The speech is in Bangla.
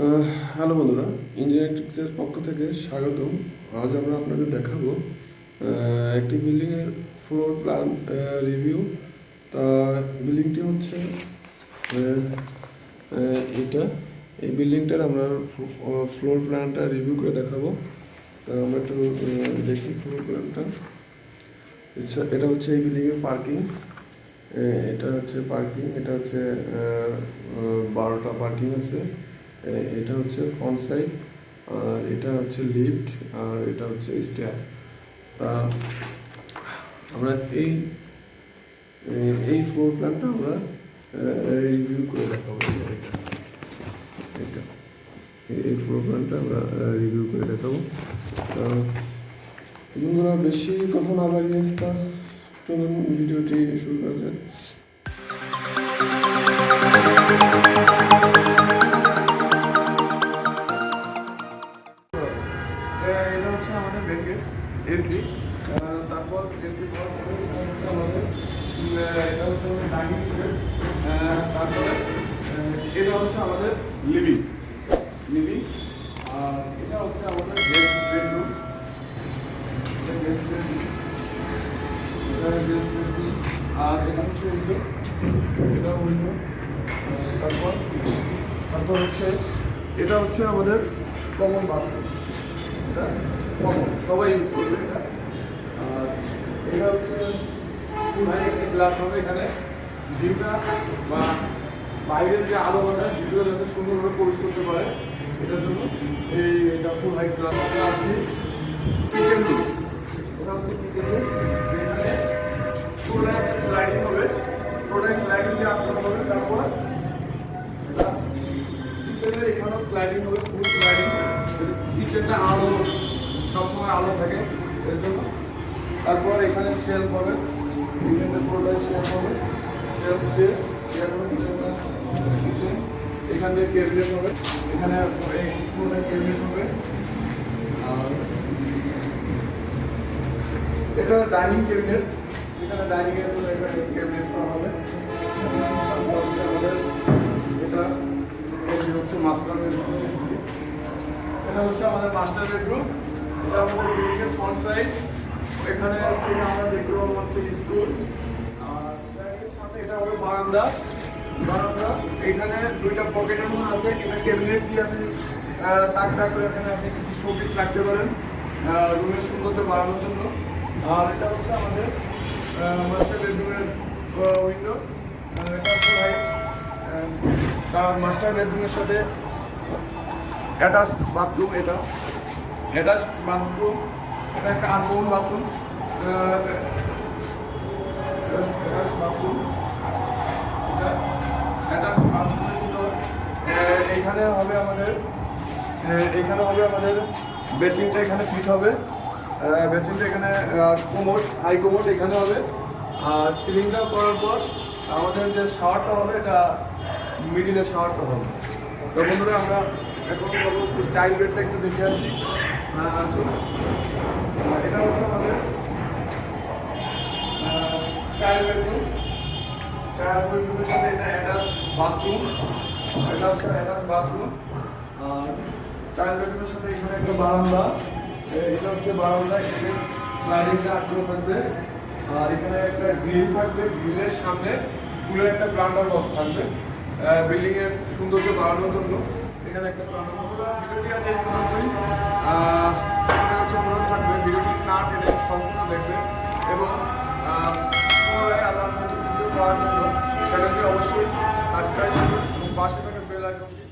হ্যালো বন্ধুরা, ইঞ্জিনিয়ারিং টিক্সের পক্ষ থেকে স্বাগতম। আজ আমরা আপনাদের দেখাবো একটি বিল্ডিংয়ের ফ্লোর প্ল্যান রিভিউ। তা বিল্ডিংটি হচ্ছে এটা। এই বিল্ডিংটার আমরা ফ্লোর প্ল্যানটা রিভিউ করে দেখাবো। তা আমরা একটু দেখি ফ্লোর প্ল্যানটা। এটা হচ্ছে এই বিল্ডিংয়ের পার্কিং। এটা হচ্ছে পার্কিং, এটা হচ্ছে 12টা পার্কিং আছে। এটা হচ্ছে ফ্রন্ট সাইড, আর এটা হচ্ছে লিফট, আর এটা হচ্ছে স্টেয়ার। তা আমরা এই ফ্লোর প্ল্যানটা আমরা রিভিউ করে দেখাবো। এটা এই ফ্লোর প্ল্যানটা আমরা রিভিউ করে দেখাবো। বন্ধুরা, বেশি কথা না বাড়িয়ে তা চলুন ভিডিওটি শুরু করা যায়। এটা হচ্ছে আমাদের মেন গেট এন্ট্রি। তারপর এন্ট্রি করার পরে আমাদের এটা হচ্ছে ডাইনিং স্পেস। তারপরে এটা হচ্ছে আমাদের লিভিং। আর এটা হচ্ছে আমাদের গেস্ট বেডরুম। আর এটা হচ্ছে উইন্ডো, এটা উইন্ডো। তারপর হচ্ছে এটা হচ্ছে আমাদের কমন বাথরুম। এটা কমন, সবাই ইউজ করবে এটা। আর এটা হচ্ছে গ্লাস হবে। এখানে ভিউটা বা বাইরের যে আলো বাতাস ভিডিও যাতে সুন্দরভাবে প্রবেশ করতে পারে, এটার জন্য এটা ফুল হাইট গ্লাস আছে। কিচেন রুম, এটা হচ্ছে কিচেন রুম। এখানে পুরোটা একটা স্লাইডিং হবে, পুরোটাই স্লাইডিং দিয়ে আটকানো হবে। তারপর এটা কিচেনের এখানেও স্লাইডিং হবে, ফুল স্লাইডিং। কিচেনটা আলো, সবসময় আলো থাকে এর জন্য। তারপর এখানে শেলফ হবে, কিচেনের পুরোটাই শেলফ হবে। শেলফ দিয়ে কিচেন, এখান দিয়ে ক্যাবিনেট হবে, এখানে পুরোটাই ক্যাবিনেট হবে। আর এটা ডাইনিং ক্যাবিনেট, এখানে ডাইনিং এর জন্য একটা ক্যাবিনেট করা হবে। আমাদের এটা হচ্ছে মাস্টার বেডরুম। এটা হচ্ছে আমাদের মাস্টার বেডরুম। এটা আমাদের বিল্ডিংয়ের ফ্রন্ট সাইড। এখানে থেকে আমরা দেখতে পাবো হচ্ছে স্কুল। আর সাথে এটা হবে বারান্দা। এখানে দুইটা পকেটের মধ্যে আছে। এখানে ক্যাবিনেট দিয়ে আপনি তাক করে এখানে আপনি কিছু শোপিস রাখতে পারেন রুমের সৌন্দর্য বাড়ানোর জন্য। আর এটা হচ্ছে আমাদের মাস্টার বেডরুমের উইন্ডো। এটা হচ্ছে তার মাস্টার বেডরুমের সাথে অ্যাটাচ বাথরুম। এটা অ্যাটাচ বাথরুম, এটা একটা আনকমন বাথরুম। এইখানে হবে আমাদের বেসিনটা এখানে ফিট হবে। বেসিনটা এখানে কোমোড, হাই কোমোড এখানে হবে। আর সিলিংটা করার পর আমাদের যে শাওয়ারটা হবে, এটা মিডিলের শাওয়ারটা হবে। তো বন্ধুরা, আমরা এখন চাইল্ড বেডটা একটু দেখে আসি। এটা হচ্ছে আমাদের চাইল্ড বেডরুম। চাইল্ড বেডরুমের সাথে এটা অ্যাটাচ বাথরুম। এটা হচ্ছে অ্যাটাচ বাথরুম। আর চাইল্ড বেডরুমের সাথে এখানে একটা বারান্দা। এটা হচ্ছে বারান্দা, এখানে স্লাইডিংটা আটকানো থাকবে। আর এখানে একটা গ্রিল থাকবে, গ্রিলের সামনে ফুলের একটা প্লান্টার বক্স থাকবে বিল্ডিং এর সৌন্দর্য বাড়ানোর জন্য। এখানে একটা প্লান্টার বক্স। ভিডিওটি আছে এই পর্যন্তই। অনুরোধ থাকবে ভিডিওটি না টেনে সম্পূর্ণ দেখবে এবং পুনরায় আবার নতুন ভিডিও পাওয়ার জন্য চ্যানেলটি অবশ্যই সাবস্ক্রাইব করুন এবং পাশে থাকা বেল আইকনটি